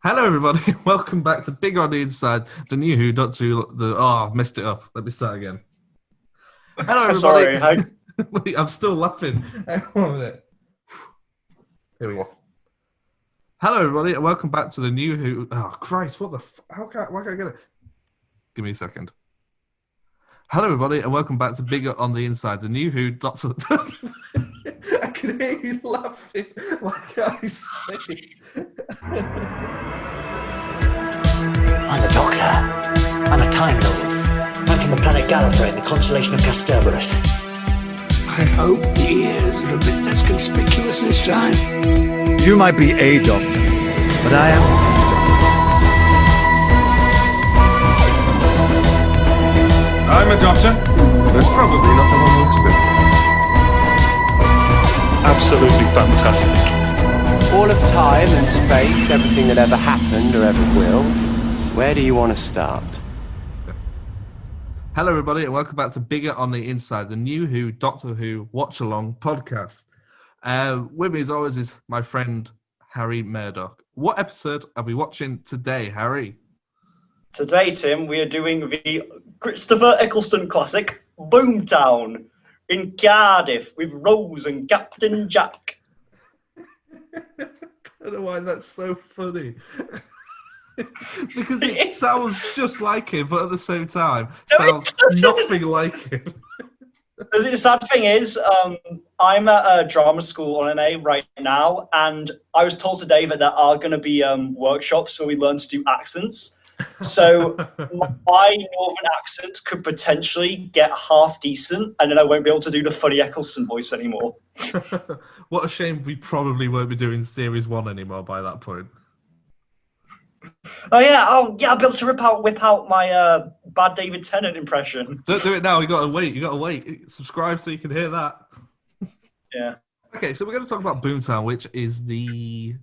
Hello, everybody. Welcome back to Big on the Inside, the new Who, Doctor Who. I've messed it up. Let me start again. Hello, everybody. Sorry, I, Wait, I'm still laughing. Hang on a minute. Here we go. Hello, everybody, and welcome back to the new Who. Oh, Christ, what the? Why can't I get it? Give me a second. Hello, everybody, and welcome back to Bigger on the Inside, the new Who, Doctor. I can hear you laughing. Why can't I say? I'm the Doctor. I'm a Time Lord. I'm from the planet Gallifrey in the constellation of Kasterborous. I hope the ears are a bit less conspicuous this time. You might be a doctor, but I am. I'm a doctor, but probably not the one you expect. Absolutely fantastic. All of time and space, everything that ever happened or ever will. Where do you want to start? Hello, everybody, and welcome back to Bigger on the Inside, the new Who, Doctor Who Watch Along podcast. With me, as always, is my friend Harry Murdoch. What episode are we watching today, Harry? today, Tim, we are doing the Christopher Eccleston classic, Boomtown, in Cardiff, with Rose and Captain Jack. I don't know why that's so funny. Because it sounds just like him, but at the same time, sounds nothing like him. The sad thing is, I'm at a drama school on an A right now, and I was told today that there are going to be workshops where we learn to do accents. So my northern accent could potentially get half decent, and then I won't be able to do the funny Eccleston voice anymore. What a shame we probably won't be doing Series 1 anymore by that point. I'll be able to whip out my bad David Tennant impression. Don't do it now, you gotta wait. Subscribe so you can hear that. Yeah. Okay, so we're going to talk about Boomtown, which is the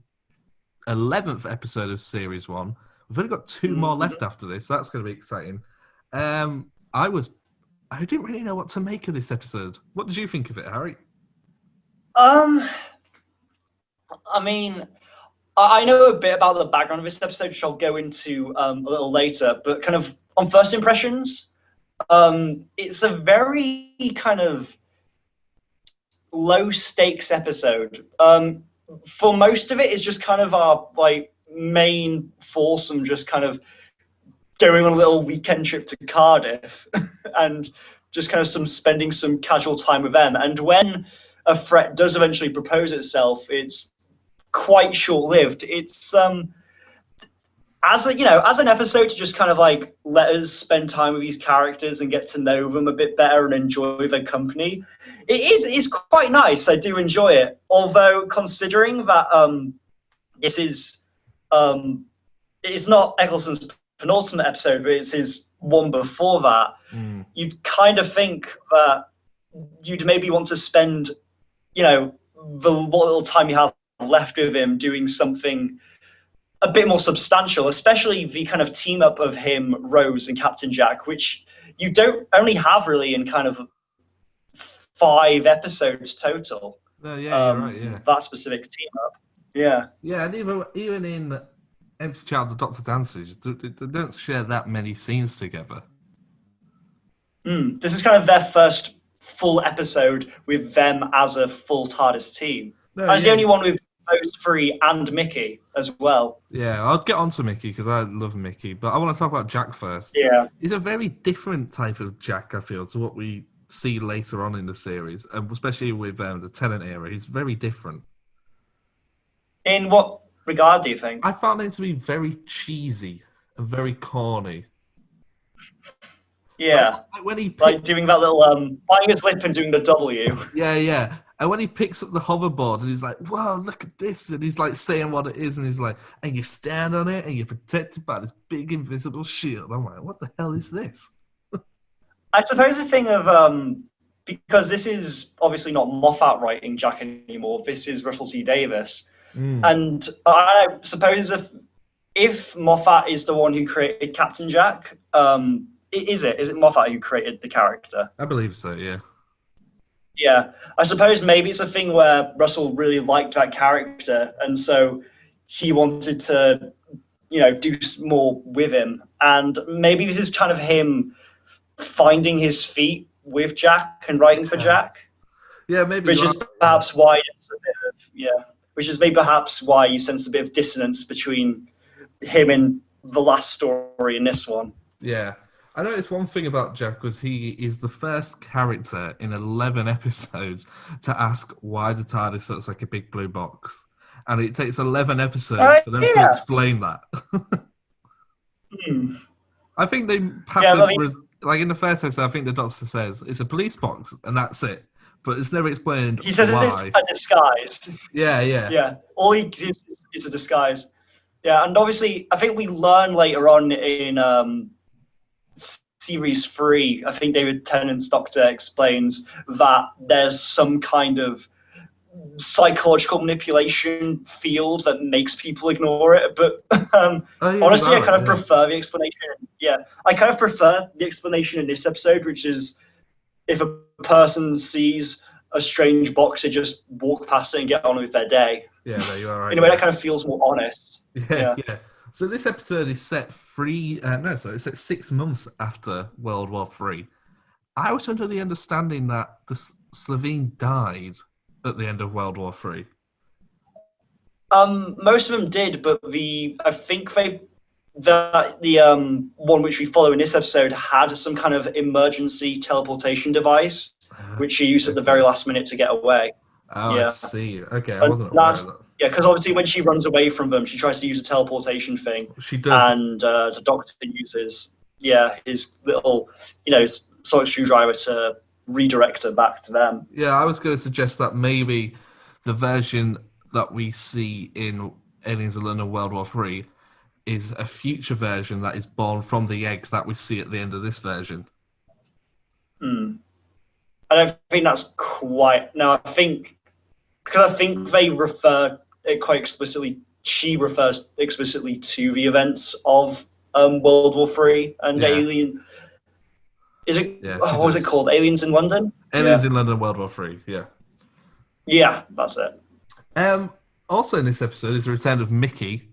11th episode of Series 1. We've only got two more left after this, so that's going to be exciting. I didn't really know what to make of this episode. What did you think of it, Harry? I mean, I know a bit about the background of this episode, which I'll go into a little later, but kind of on first impressions, it's a very kind of low stakes episode. For most of it, it's just kind of our main foursome just kind of going on a little weekend trip to Cardiff and just kind of spending some casual time with them. And when a threat does eventually propose itself, it's quite short-lived. It's as an episode to just kind of let us spend time with these characters and get to know them a bit better and enjoy their company. It's quite nice. I do enjoy it. Although considering that this is it's not Eccleston's penultimate episode, but it's his one before that, you'd kind of think that you'd maybe want to spend, the little time you have left with him doing something a bit more substantial, especially the kind of team up of him, Rose, and Captain Jack, which you don't only have really in kind of 5 episodes total. No, yeah, you're right, yeah. That specific team up. Yeah. Yeah, and even in Empty Child, the Doctor Dances, they don't share that many scenes together. This is kind of their first full episode with them as a full TARDIS team. No, it's the only one with those 3 and Mickey as well. Yeah, I'll get on to Mickey because I love Mickey, but I want to talk about Jack first. Yeah. He's a very different type of Jack, I feel, to what we see later on in the series, and especially with the Tennant era. He's very different. In what regard do you think? I found him to be very cheesy and very corny. Yeah, like when he doing that little biting his lip and doing the W. Yeah. And when he picks up the hoverboard and he's like, "Wow, look at this!" and he's like saying what it is, and he's like, "And you stand on it, and you're protected by this big invisible shield." I'm like, "What the hell is this?" I suppose the thing of because this is obviously not Moffat writing Jack anymore. This is Russell T Davies, and I suppose if Moffat is the one who created Captain Jack, is it Moffat who created the character? I believe so, yeah. Yeah, I suppose maybe it's a thing where Russell really liked that character, and so he wanted to do more with him. And maybe this is kind of him finding his feet with Jack and writing for Jack. Yeah, maybe. Which is perhaps why it's a bit of, which is maybe perhaps why you sense a bit of dissonance between him in the last story and this one. Yeah. I noticed one thing about Jack was he is the first character in 11 episodes to ask why the TARDIS looks like a big blue box. And it takes 11 episodes for them to explain that. I think they pass like in the first episode, I think the Doctor says it's a police box and that's it. But it's never explained He says why. it's a disguise. Yeah. All he gives is a disguise. Yeah, and obviously, I think we learn later on in Series 3, I think David Tennant's Doctor explains that there's some kind of psychological manipulation field that makes people ignore it. But honestly, I kind of prefer the explanation. Yeah, I kind of prefer the explanation in this episode, which is if a person sees a strange box, they just walk past it and get on with their day. Yeah, there you are. Right, in a way, that kind of feels more honest. Yeah. So this episode is set it's set 6 months after World War III. I was under the understanding that the Slovene died at the end of World War III. Most of them did, but I think the one which we follow in this episode had some kind of emergency teleportation device, which she used at the very last minute to get away. Oh, yeah. I see. Okay, I wasn't aware of that. Yeah, because obviously when she runs away from them, she tries to use a teleportation thing. She does. And the Doctor uses, his little, sort of screwdriver to redirect her back to them. Yeah, I was going to suggest that maybe the version that we see in Aliens in London World War III is a future version that is born from the egg that we see at the end of this version. I don't think that's quite... No, I think they refer it quite explicitly. She refers explicitly to the events of World War III and Alien. Is it? Yeah, what was it called? Aliens in London. Aliens in London, World War III. Yeah. Yeah, that's it. Also in this episode is the return of Mickey.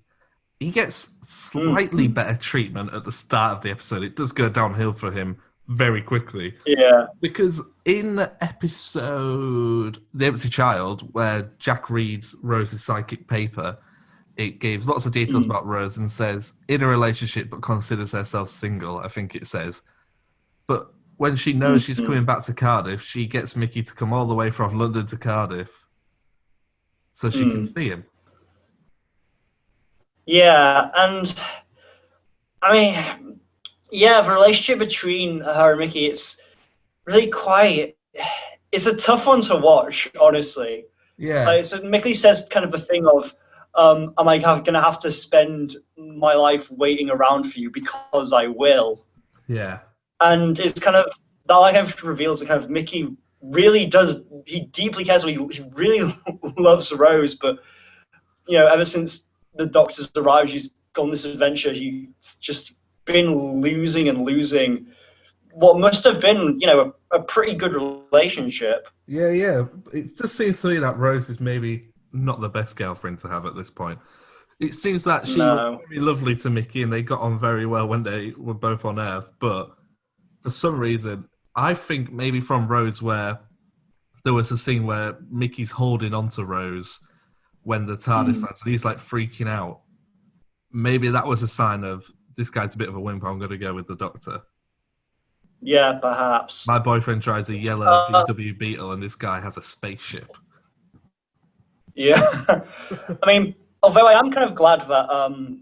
He gets slightly better treatment at the start of the episode. It does go downhill for him very quickly. Yeah. Because in episode The Empty Child, where Jack reads Rose's psychic paper, it gives lots of details about Rose and says, in a relationship but considers herself single, I think it says. But when she knows she's coming back to Cardiff, she gets Mickey to come all the way from London to Cardiff so she can see him. Yeah, and I mean, the relationship between her and Mickey, it's really it's a tough one to watch, honestly. Yeah. Mickey says kind of the thing of, am I going to have to spend my life waiting around for you because I will? Yeah. And it's kind of, that like reveals that kind of Mickey really does, he deeply cares, he really loves Rose, but, ever since the Doctor's arrived, she's gone this adventure, he's just been losing what must have been, a pretty good relationship. Yeah. It just seems to me that Rose is maybe not the best girlfriend to have at this point. It seems that she was very lovely to Mickey and they got on very well when they were both on Earth, but for some reason, I think maybe from Rose where there was a scene where Mickey's holding onto Rose when the TARDIS lands and he's like freaking out. Maybe that was a sign of, this guy's a bit of a wimp, I'm going to go with the Doctor. Yeah, perhaps. My boyfriend drives a yellow VW Beetle and this guy has a spaceship. Yeah. I mean, although I am kind of glad that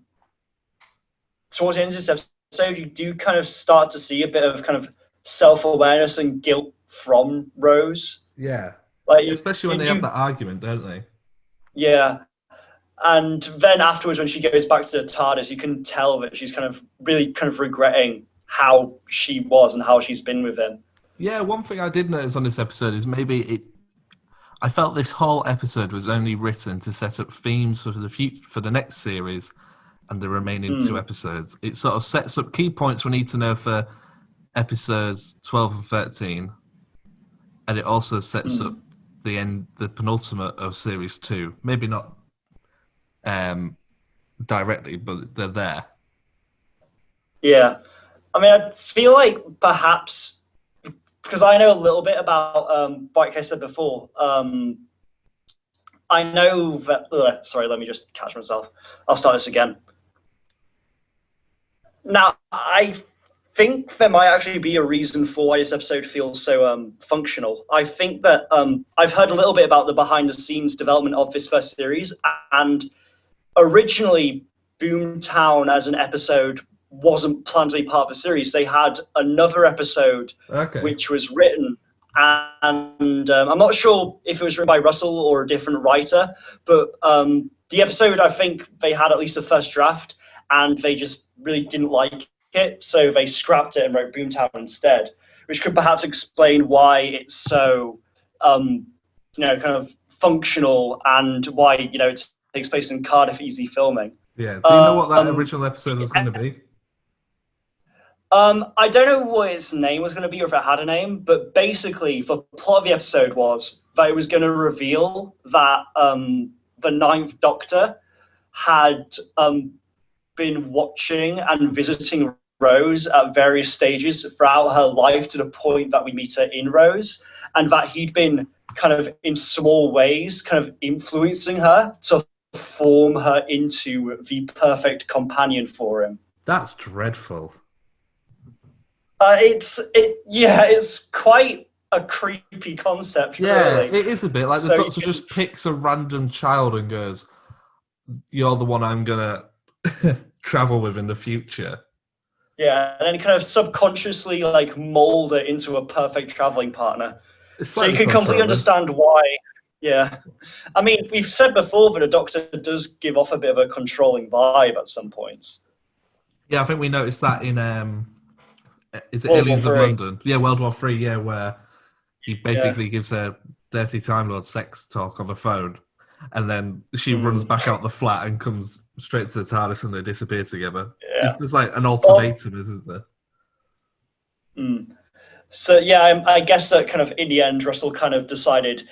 towards the end of this episode, you do kind of start to see a bit of kind of self-awareness and guilt from Rose. Yeah. Like, especially when they have that argument, don't they? Yeah. And then afterwards, when she goes back to the TARDIS, you can tell that she's kind of really kind of regretting how she was and how she's been with him. Yeah, one thing I did notice on this episode is I felt this whole episode was only written to set up themes for the next series and the remaining 2 episodes. It sort of sets up key points we need to know for episodes 12 and 13, and it also sets up the penultimate of series 2. Maybe not directly, but they're there. Yeah. I mean, I feel like perhaps because I know a little bit about, like I said before, I know that. Sorry, let me just catch myself. I'll start this again. Now, I think there might actually be a reason for why this episode feels so functional. I think that I've heard a little bit about the behind-the-scenes development of this first series, and originally, Boomtown as an episode wasn't planned to be part of the series. They had another episode which was written, and I'm not sure if it was written by Russell or a different writer, but the episode, I think they had at least a first draft, and they just really didn't like it, so they scrapped it and wrote Boomtown instead, which could perhaps explain why it's so, kind of functional, and why, it takes place in Cardiff, easy filming. Yeah. Do you know what that original episode was going to be? I don't know what its name was going to be, or if it had a name, but basically the plot of the episode was that it was going to reveal that the Ninth Doctor had been watching and visiting Rose at various stages throughout her life, to the point that we meet her in Rose, and that he'd been kind of in small ways kind of influencing her to form her into the perfect companion for him. That's dreadful. It's quite a creepy concept. Yeah, really. it is a bit like the Doctor just picks a random child and goes, "You're the one I'm gonna travel with in the future." Yeah, and then kind of subconsciously mold it into a perfect traveling partner. So you can completely understand why. Yeah, I mean, we've said before that a Doctor does give off a bit of a controlling vibe at some points. Yeah, I think we noticed that in is it World Aliens War of III. London? Yeah, World War III. Yeah, where he basically gives a dirty Time Lord sex talk on the phone, and then she runs back out the flat and comes straight to the TARDIS, and they disappear together. Yeah. There's like an ultimatum, isn't there? So yeah, I guess that kind of in the end, Russell kind of decided,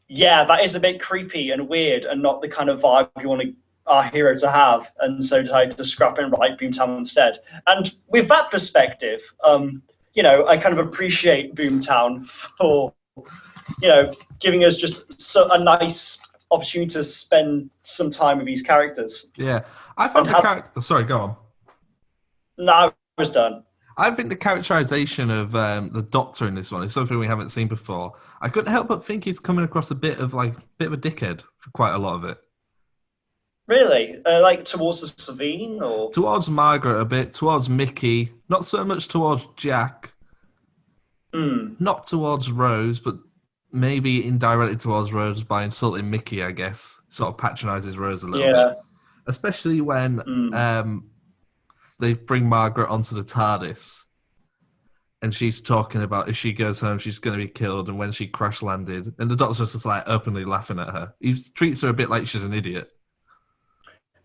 yeah, that is a bit creepy and weird, and not the kind of vibe you want our hero to have, and so decided to scrap and write Boomtown instead. And with that perspective, I kind of appreciate Boomtown for, giving us just a nice opportunity to spend some time with these characters. Yeah, I found the character. Sorry, go on. No, I was done. I think the characterization of the Doctor in this one is something we haven't seen before. I couldn't help but think he's coming across a bit of a dickhead for quite a lot of it. Really? Towards the Savine, or towards Margaret a bit, towards Mickey, not so much towards Jack, not towards Rose, but maybe indirectly towards Rose by insulting Mickey, I guess. Sort of patronizes Rose a little bit. Especially when they bring Margaret onto the TARDIS, and she's talking about if she goes home, she's going to be killed, and when she crash landed, and the Doctor's just openly laughing at her. He treats her a bit like she's an idiot.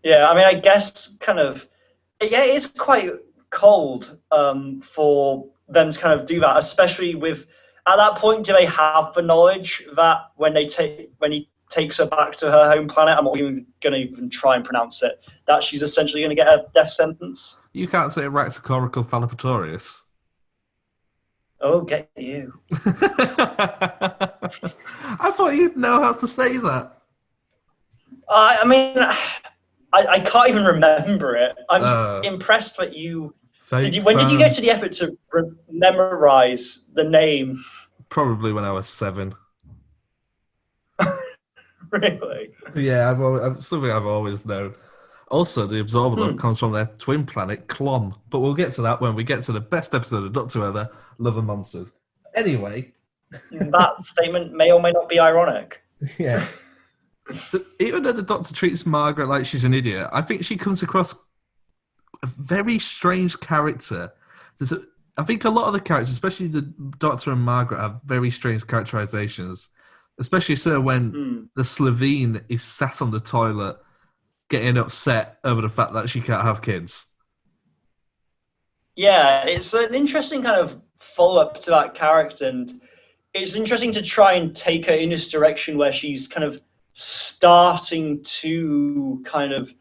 Yeah, I mean, I guess it is quite cold for them to kind of do that, especially with, at that point, do they have the knowledge that when he takes her back to her home planet, I'm not even going to even try and pronounce it, that she's essentially going to get a death sentence? You can't say Raxacorical Fallopatorius. Oh, get you. I thought you'd know how to say that. I mean, I can't even remember it. I'm just impressed that you... When did you go to the effort to memorize the name? Probably when I was 7. Really? Yeah, something I've always known. Also, the Absorber Love comes from their twin planet, Clon. But we'll get to that when we get to the best episode of Doctor Ever, Love and Monsters. Anyway. That statement may or may not be ironic. Yeah. So even though the Doctor treats Margaret like she's an idiot, I think she comes across a very strange character. I think a lot of the characters, especially the Doctor and Margaret, have very strange characterizations. Especially so when the Slovene is sat on the toilet getting upset over the fact that she can't have kids. Yeah, it's an interesting kind of follow-up to that character, and it's interesting to try and take her in this direction where she's kind of starting to kind of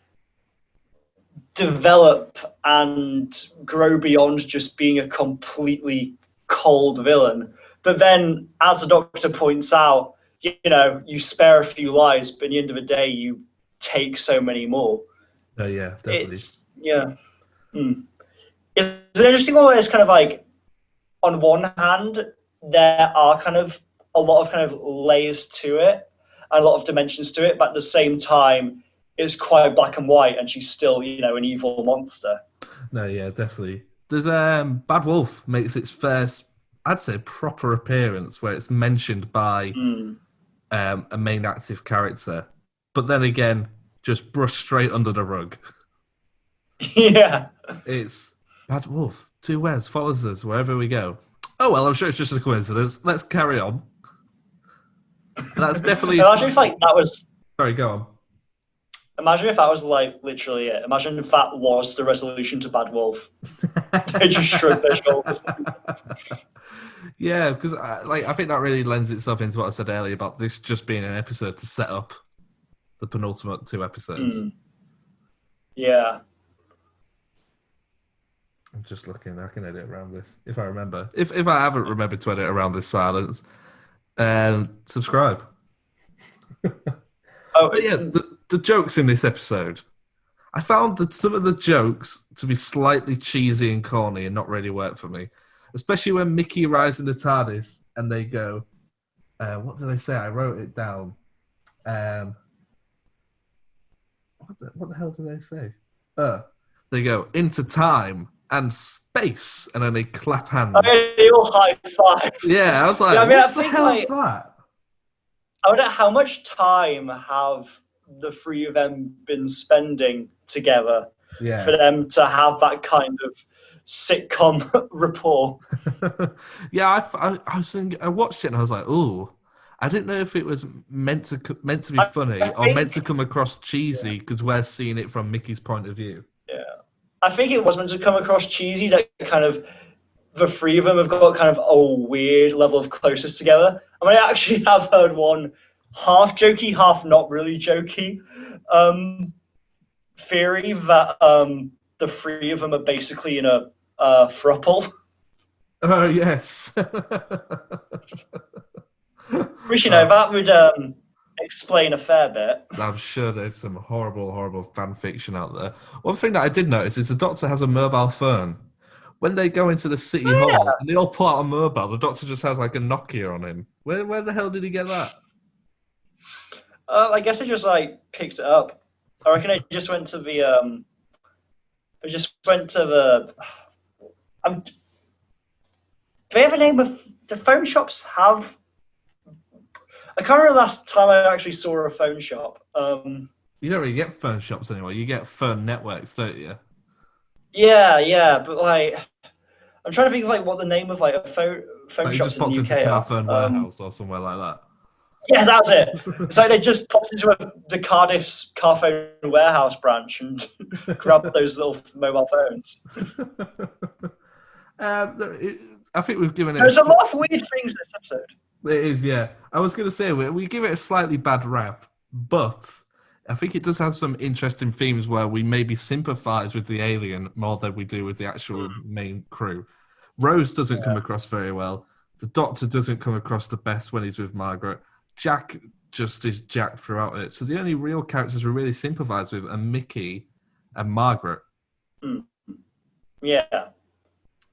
develop and grow beyond just being a completely cold villain. But then, as the Doctor points out, you spare a few lives, but at the end of the day, you take so many more. Oh yeah, definitely. It's It's an interesting one where it's kind of like, on one hand, there are kind of a lot of kind of layers to it, and a lot of dimensions to it, but at the same time, it's quite black and white, and she's still, an evil monster. No, yeah, definitely. There's Bad Wolf makes its first, I'd say, proper appearance where it's mentioned by a main active character, but then again, just brushed straight under the rug. Yeah. It's Bad Wolf, 2 Wes, follows us wherever we go. Oh well, I'm sure it's just a coincidence. Let's carry on. And that's definitely. Imagine if that was. Sorry, go on. Imagine if that was literally it. Imagine if that was the resolution to Bad Wolf. They just shrugged their shoulders. Yeah, because I think that really lends itself into what I said earlier about this just being an episode to set up the penultimate 2 episodes. Yeah. I'm just looking. I can edit around this if I remember. If I haven't remembered to edit around this silence, and subscribe. But yeah, the jokes in this episode, I found that some of the jokes to be slightly cheesy and corny and not really work for me. Especially when Mickey arrives in the TARDIS and they go, what did they say? I wrote it down. What the hell did they say? They go, into time and space, and then they clap hands. They all high five. Yeah, I was like, what the hell is that? I wonder how much time have the 3 of them been spending together for them to have that kind of sitcom rapport. Yeah, I was thinking, I watched it and I was like, ooh, I didn't know if it was meant to be funny or meant to come across cheesy because we're seeing it from Mickey's point of view. Yeah, I think it was meant to come across cheesy, that kind of the 3 of them have got kind of a weird level of closeness together. I mean, I actually have heard one half jokey, half not really jokey theory that the 3 of them are basically in a throuple. Oh, yes. Which, that would explain a fair bit. I'm sure there's some horrible, horrible fan fiction out there. One thing that I did notice is the Doctor has a mobile phone. When they go into the city hall and they all pull out a mobile, the Doctor just has like a Nokia on him. Where the hell did he get that? I guess they just picked it up. I reckon I just went to the they have a name of the phone shops have. I can't remember the last time I actually saw a phone shop. You don't really get phone shops anymore. You get phone networks, don't you? Yeah, but I'm trying to think of what the name of a phone shops in the UK into Carphone Warehouse or somewhere like that. Yeah, that's it. It's like they just popped into the Cardiff's Carphone Warehouse branch and grabbed those little mobile phones. I think we've given it. There's a lot of weird things this episode. It is, yeah. I was going to say we give it a slightly bad rap, but I think it does have some interesting themes where we maybe sympathise with the alien more than we do with the actual main crew. Rose doesn't come across very well. The Doctor doesn't come across the best when he's with Margaret. Jack just is Jack throughout it. So the only real characters we really sympathise with are Mickey and Margaret. Yeah.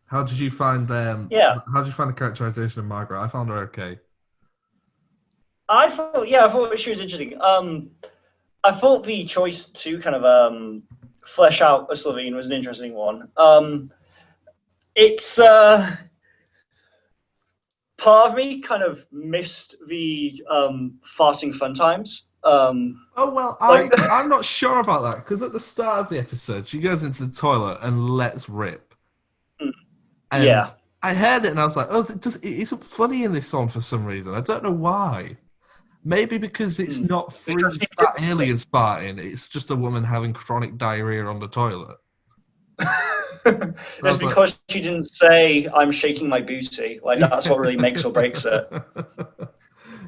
How did you find How did you find the characterization of Margaret? I found her okay. I thought she was interesting. I thought the choice to kind of flesh out a Slovene was an interesting one. It's part of me kind of missed the farting fun times. I'm not sure about that because at the start of the episode, she goes into the toilet and lets rip. And I heard it and I was like, it isn't funny in this song for some reason. I don't know why. Maybe because it's not three fat aliens farting. It's just a woman having chronic diarrhea on the toilet. It's because she didn't say, I'm shaking my booty. That's what really makes or breaks it.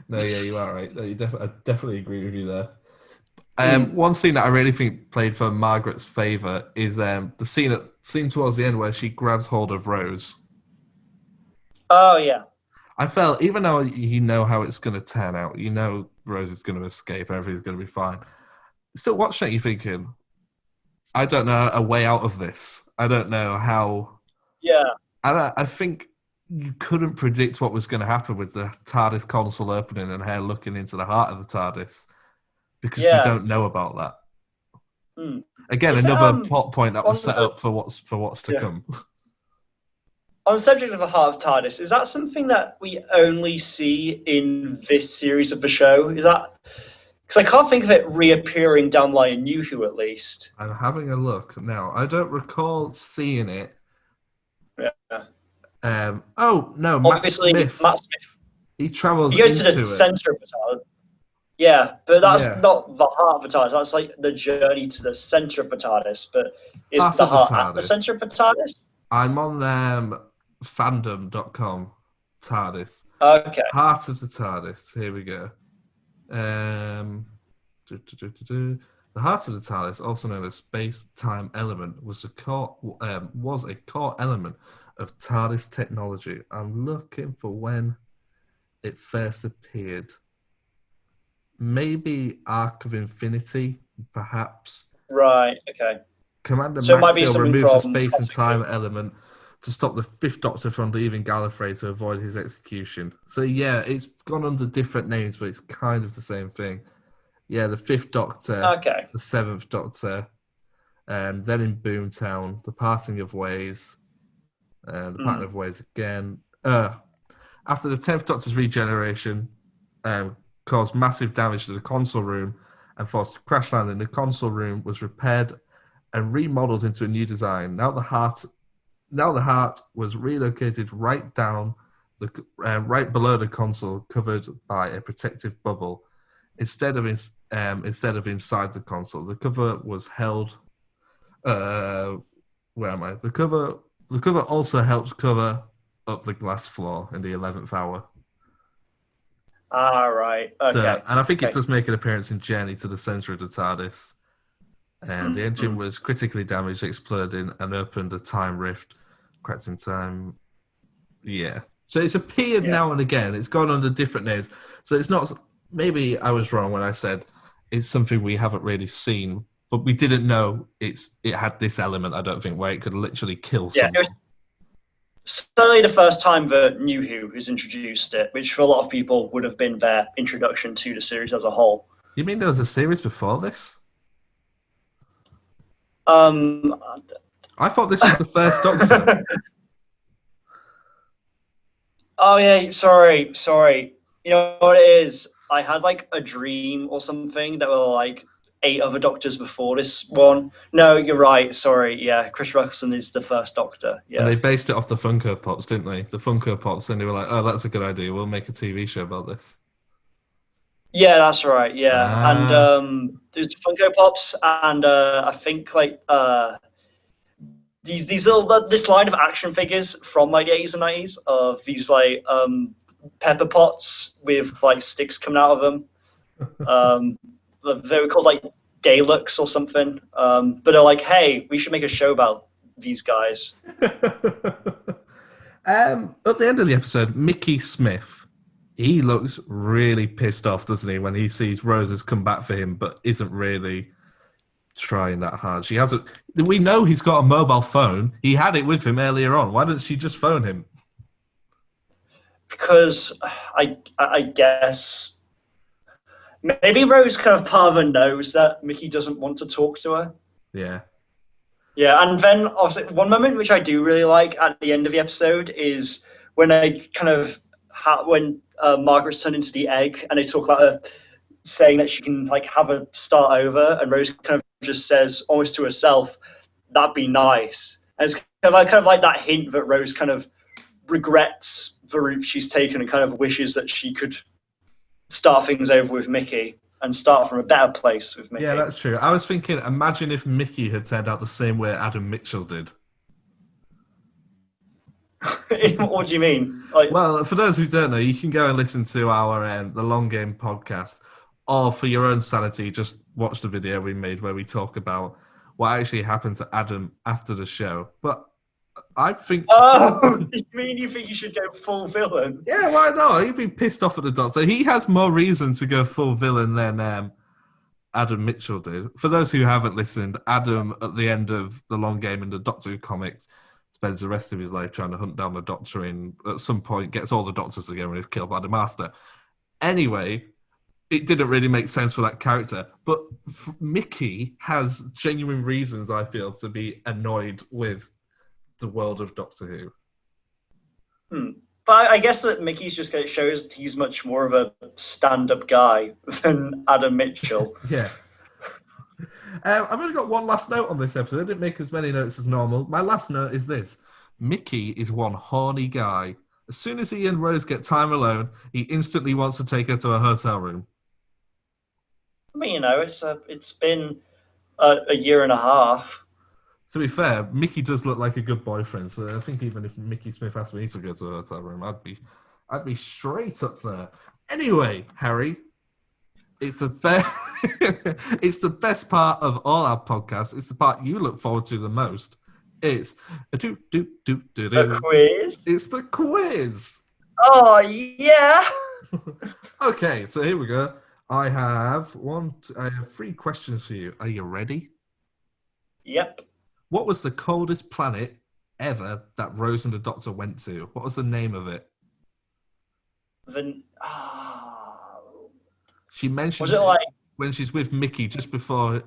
No, yeah, you are right. No, I definitely agree with you there. One scene that I really think played for Margaret's favour is the scene towards the end where she grabs hold of Rose. Oh yeah. I felt, even though you know how it's going to turn out, you know Rose is going to escape, everything's going to be fine. Still watching it, you're thinking, I don't know a way out of this. I don't know how. Yeah. And I think you couldn't predict what was going to happen with the TARDIS console opening and her looking into the heart of the TARDIS, because we don't know about that. Again, Is another that, plot point that was set up for what's to come. On the subject of the heart of TARDIS, is that something that we only see in this series of the show? Is that because I can't think of it reappearing down the line in New Who, at least. I'm having a look now. I don't recall seeing it. Yeah. Oh no, Obviously, Matt Smith. He travels. He goes to into the it. center of the TARDIS. Yeah, but that's Yeah. not the heart of the TARDIS. That's like the journey to the center of the TARDIS. But is Heart the of the heart at the TARDIS. center of the TARDIS? I'm on fandom.com. TARDIS. Okay. Heart of the TARDIS. Here we go. The heart of the TARDIS, also known as space-time element, was a core element of TARDIS technology. I'm looking for when it first appeared. Maybe Arc of Infinity, perhaps. Right. Okay. Commander So it might be Maxill something removes the from space and Cosmic time Who. element to stop the Fifth Doctor from leaving Gallifrey to avoid his execution. So yeah, it's gone under different names, but it's kind of the same thing. Yeah, the Fifth Doctor, Okay. the Seventh Doctor, then in Boomtown, the Parting of Ways, the Parting of Ways again. After the 10th Doctor's regeneration caused massive damage to the console room and forced a crash landing, the console room was repaired and remodeled into a new design. Now the heart was relocated right down right below the console, covered by a protective bubble. Instead of inside the console, the cover was held. Where am I? The cover also helps cover up the glass floor in the 11th hour. Right. Okay. So, and I think it does make an appearance in Journey to the Center of the TARDIS. And the engine was critically damaged, exploding, and opened a time rift, cracked in time. Yeah. So it's appeared now and again. It's gone under different names. So it's not. Maybe I was wrong when I said it's something we haven't really seen, but we didn't know it had this element. I don't think where it could literally kill someone. It was certainly the first time that New Who has introduced it, which for a lot of people would have been their introduction to the series as a whole. You mean there was a series before this? I thought this was the first Doctor. Oh yeah, sorry. You know what it is? I had like a dream or something that were like 8 other Doctors before this one. No, you're right. Sorry. Yeah, Chris Russell is the first Doctor. Yeah. And they based it off the Funko Pops, didn't they? The Funko Pops, and they were like, "Oh, that's a good idea. We'll make a TV show about this." Yeah, that's right. Yeah, and there's Funko Pops, and I think like these little this line of action figures from like the 80s and 90s of these like pepper pots with like sticks coming out of them. They were called like Daleks or something. But they're like, hey, we should make a show about these guys. At the end of the episode, Mickey Smith, he looks really pissed off, doesn't he, when he sees Rose has come back for him, but isn't really trying that hard. She hasn't. We know he's got a mobile phone. He had it with him earlier on. Why didn't she just phone him? Because I guess maybe Rose kind of part of her knows that Mickey doesn't want to talk to her. Yeah. Yeah, and then also one moment which I do really like at the end of the episode is when they kind of when Margaret's turned into the egg, and they talk about her saying that she can like have a start over, and Rose kind of just says almost to herself, "That'd be nice." And it's kind of like that hint that Rose kind of regrets the route she's taken and kind of wishes that she could start things over with Mickey and start from a better place with Mickey. Yeah, that's true. I was thinking, imagine if Mickey had turned out the same way Adam Mitchell did. What do you mean? Like, well, for those who don't know, you can go and listen to our The Long Game podcast or for your own sanity, just watch the video we made where we talk about what actually happened to Adam after the show. But I think... Oh, you think you should go full villain? Yeah, why not? He'd be pissed off at the Doctor. He has more reason to go full villain than Adam Mitchell did. For those who haven't listened, Adam, at the end of the long game in the Doctor Who comics, spends the rest of his life trying to hunt down the Doctor and at some point gets all the Doctors together and is killed by the Master. Anyway, it didn't really make sense for that character. But Mickey has genuine reasons, I feel, to be annoyed with the world of Doctor Who. But I guess that Mickey's just shows that he's much more of a stand-up guy than Adam Mitchell. Yeah. I've only got one last note on this episode. I didn't make as many notes as normal. My last note is this. Mickey is one horny guy. As soon as he and Rose get time alone, he instantly wants to take her to a hotel room. I mean, it's been a year and a half. To be fair, Mickey does look like a good boyfriend, so I think even if Mickey Smith asked me to go to a hotel room, I'd be straight up there. Anyway, Harry, it's the it's the best part of all our podcasts. It's the part you look forward to the most. It's The quiz. It's the quiz. Oh yeah. Okay, so here we go. I have 3 questions for you. Are you ready? Yep. What was the coldest planet ever that Rose and the Doctor went to? What was the name of it? She mentions Was it like when she's with Mickey just before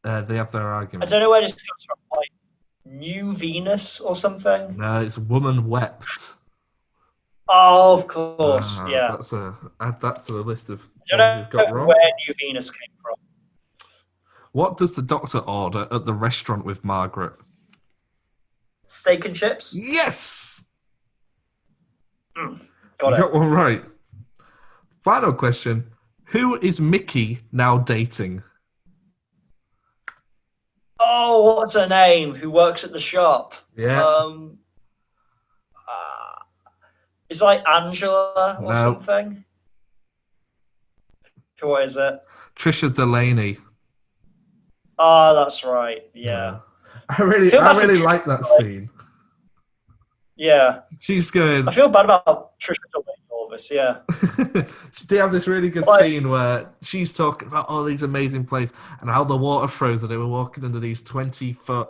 they have their argument. I don't know where this comes from, like New Venus or something? No, it's Woman Wept. Oh, of course, yeah. Add that to the list of I things don't you've got know wrong. where New Venus came from. What does the Doctor order at the restaurant with Margaret? Steak and chips? Yes! Got You it. got one right. Final question. Who is Mickey now dating? Oh, what's her name? Who works at the shop? Yeah. It's like Angela or No. something. What is it? Trisha Delaney. Oh, that's right. Yeah. I really feel bad for like that Trisha. scene. Yeah. She's going... I feel bad about Trisha Delaney, all this, yeah. They have this really good Like- scene where she's talking about all these amazing places and how the water froze and they were walking under these 20-foot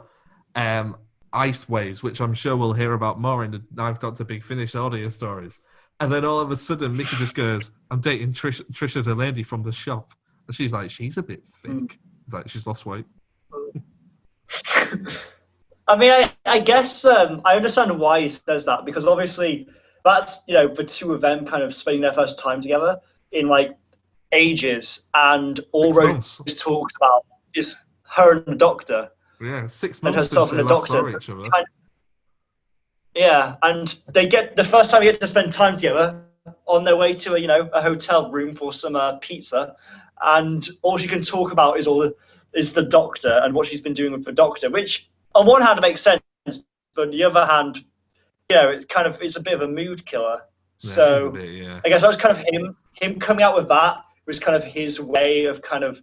ice waves, which I'm sure we'll hear about more in the I've Got to Big Finish audio stories. And then all of a sudden, Mickey just goes, I'm dating Trisha Delaney from the shop. And she's like, she's a bit thick. It's like, she's lost weight. I mean, I guess I understand why he says that, because obviously that's, the two of them kind of spending their first time together in like ages, and all 6 Rose months. talks about is her and the Doctor. Yeah, 6 And months herself since and they the last saw Doctor. each other. Yeah, and they get the first time they get to spend time together on their way to a hotel room for some pizza, and all she can talk about is the Doctor and what she's been doing with the Doctor, which on one hand makes sense, but on the other hand, it's a bit of a mood killer. Yeah, So it is a bit, yeah. I guess that was kind of him coming out with that was kind of his way of kind of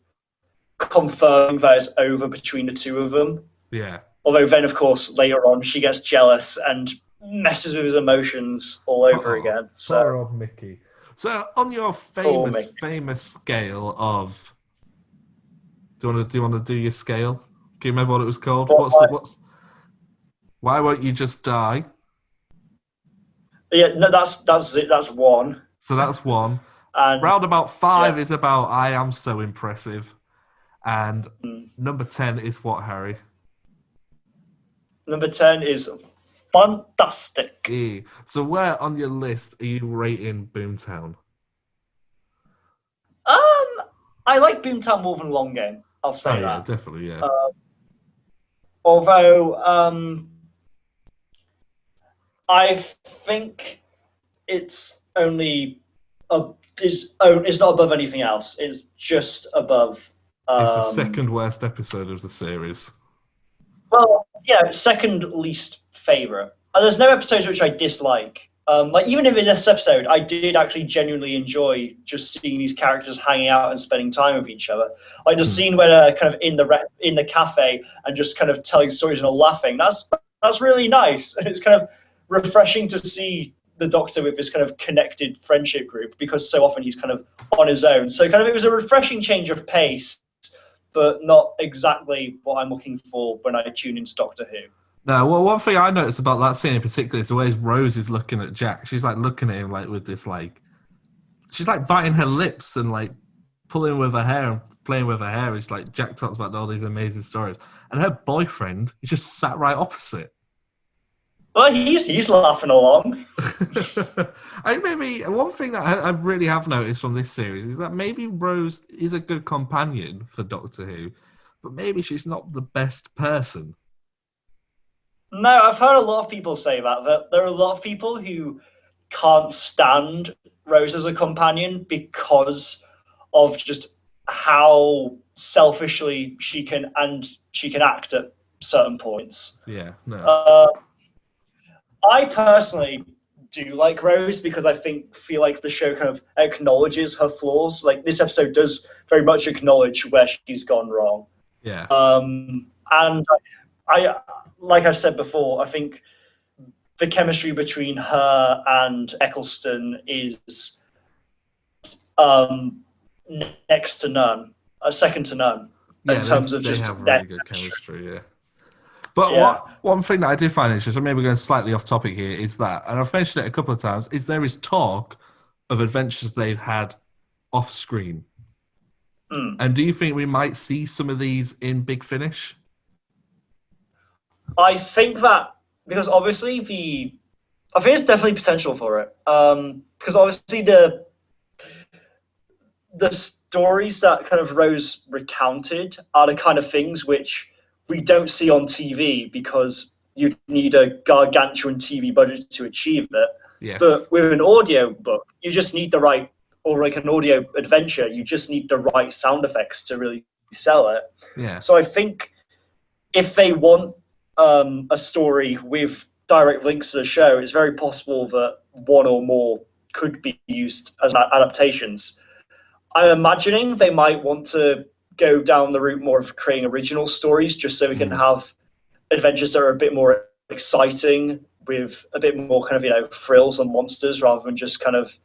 confirming that it's over between the two of them. Yeah. Although then, of course, later on, she gets jealous and messes with his emotions all over again. Poor So, old Mickey. So, on your Mickey. famous scale of, do you want to do your scale? Can you remember what it was called? Why won't you just die? yeah, no, that's it. That's 1. So that's 1. And Round about 5 is about I am so impressive, and number 10 is what, Harry? number 10 is fantastic. E. So where on your list are you rating Boomtown? I like Boomtown more than Long Game. I'll say Yeah, that. definitely, yeah. Although I think it's only it's not above anything else. It's just above. It's the second worst episode of the series. Well, yeah, second least favorite. There's no episodes which I dislike. Like even in this episode, I did actually genuinely enjoy just seeing these characters hanging out and spending time with each other. Like the scene where they're kind of in the cafe and just kind of telling stories and all laughing. That's really nice, and it's kind of refreshing to see the Doctor with this kind of connected friendship group, because so often he's kind of on his own. So kind of it was a refreshing change of pace, but not exactly what I'm looking for when I tune into Doctor Who. No, well, one thing I noticed about that scene in particular is the way Rose is looking at Jack. She's like looking at him like with this like, she's like biting her lips and like pulling with her hair and playing with her hair. It's like Jack talks about all these amazing stories, and her boyfriend is just sat right opposite. Well, he's laughing along. I think maybe one thing that I really have noticed from this series is that maybe Rose is a good companion for Doctor Who, but maybe she's not the best person. No, I've heard a lot of people say that there are a lot of people who can't stand Rose as a companion because of just how selfishly she can act at certain points. Yeah, no. I personally do like Rose because I feel like the show kind of acknowledges her flaws. Like this episode does very much acknowledge where she's gone wrong. Yeah. And I like I've said before, I think the chemistry between her and Eccleston is next to none, second to none in terms of just they have really good chemistry. Yeah. But one thing that I did find interesting, maybe going slightly off topic here, is that, and I've mentioned it a couple of times, is there is talk of adventures they've had off screen. And do you think we might see some of these in Big Finish? I think that because obviously I think there's definitely potential for it. Because obviously the stories that kind of Rose recounted are the kind of things which we don't see on TV because you need a gargantuan TV budget to achieve it. Yes. But with an audio book, you just need the right, or like an audio adventure, you just need the right sound effects to really sell it. Yeah. So I think if they want a story with direct links to the show, it's very possible that one or more could be used as adaptations. I'm imagining they might want to go down the route more of creating original stories, just so we can have adventures that are a bit more exciting, with a bit more kind of, frills and monsters, rather than just kind of,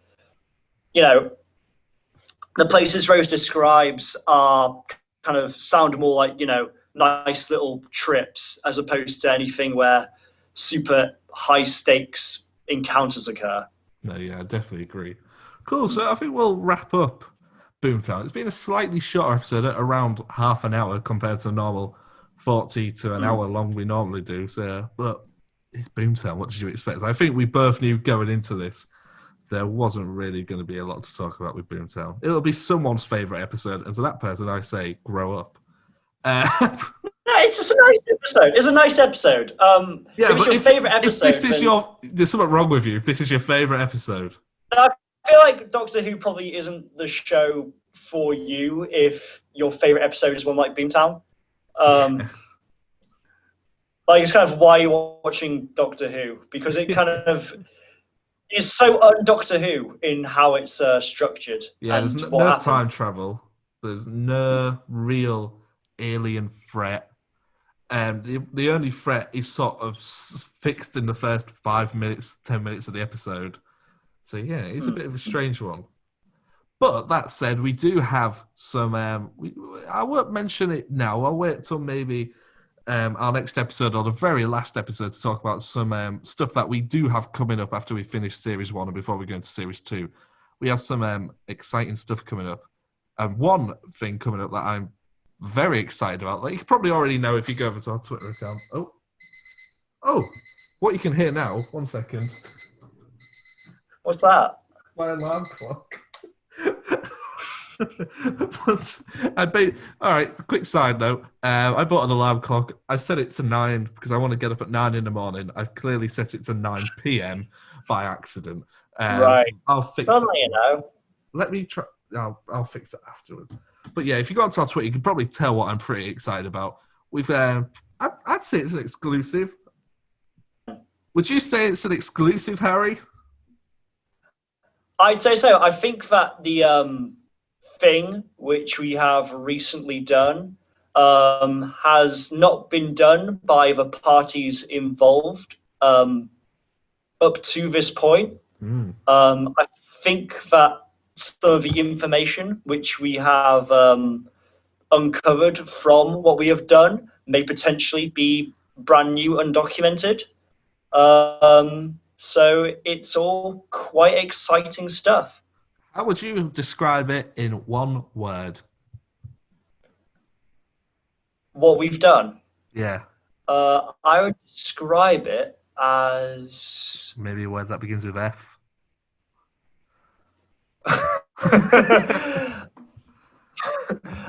the places Rose describes are kind of sound more like, nice little trips, as opposed to anything where super high stakes encounters occur. No, yeah, I definitely agree. Cool. So I think we'll wrap up Boomtown. It's been a slightly shorter episode at around half an hour compared to the normal 40 to an hour long we normally do. So, but it's Boomtown. What did you expect? I think we both knew going into this there wasn't really going to be a lot to talk about with Boomtown. It'll be someone's favourite episode, and to that person I say, grow up. It's just a nice episode. It's a nice episode. Yeah, if it's your favourite episode, if this is there's something wrong with you. If this is your favourite episode, I feel like Doctor Who probably isn't the show for you if your favourite episode is one like Boomtown. Like, it's kind of why you're watching Doctor Who, because it kind of is so un-Doctor Who in how it's structured. Yeah, there's no time travel. There's no real alien threat. The only threat is sort of fixed in the first 5 minutes, 10 minutes of the episode. So yeah, it's a bit of a strange one. But that said, we do have some. I won't mention it now. I'll wait till maybe our next episode or the very last episode to talk about some stuff that we do have coming up after we finish Series 1 and before we go into Series 2. We have some exciting stuff coming up. And one thing coming up that I'm very excited about, like you probably already know if you go over to our Twitter account. Oh, what you can hear now, 1 second. What's that? My alarm clock. All right, quick side note. I bought an alarm clock. I set it to 9 because I want to get up at 9 in the morning. I've clearly set it to 9 p.m. by accident. Right. So I'll fix it. Let me try. I'll fix it afterwards. But yeah, if you go onto our Twitter, you can probably tell what I'm pretty excited about. We've, I'd say it's an exclusive. Would you say it's an exclusive, Harry? I'd say so. I think that the thing which we have recently done has not been done by the parties involved up to this point. I think that some of the information which we have uncovered from what we have done may potentially be brand new, undocumented. So it's all quite exciting stuff. How would you describe it in one word? What we've done, Yeah, I would describe it as maybe a word that begins with F.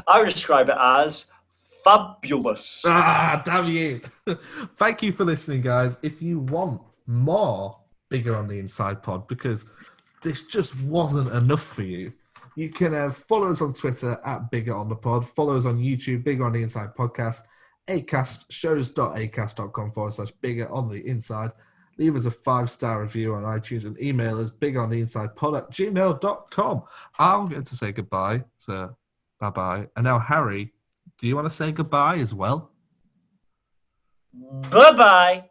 I would describe it as fabulous. Ah, damn you. Thank you for listening, guys. If you want more Bigger on the Inside pod, because this just wasn't enough for you, you can follow us on Twitter at Bigger on the Pod, follow us on YouTube, Bigger on the Inside Podcast, Acast, shows.acast.com/Bigger on the Inside. Leave us a 5-star review on iTunes and email us biggeroninside@gmail.com. I'm going to say goodbye, so bye-bye. And now, Harry, do you want to say goodbye as well? Bye-bye.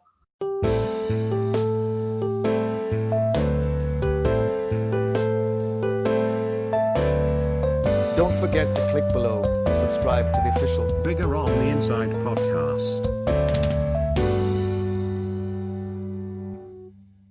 Don't forget to click below to subscribe to the official Bigger on the Inside podcast.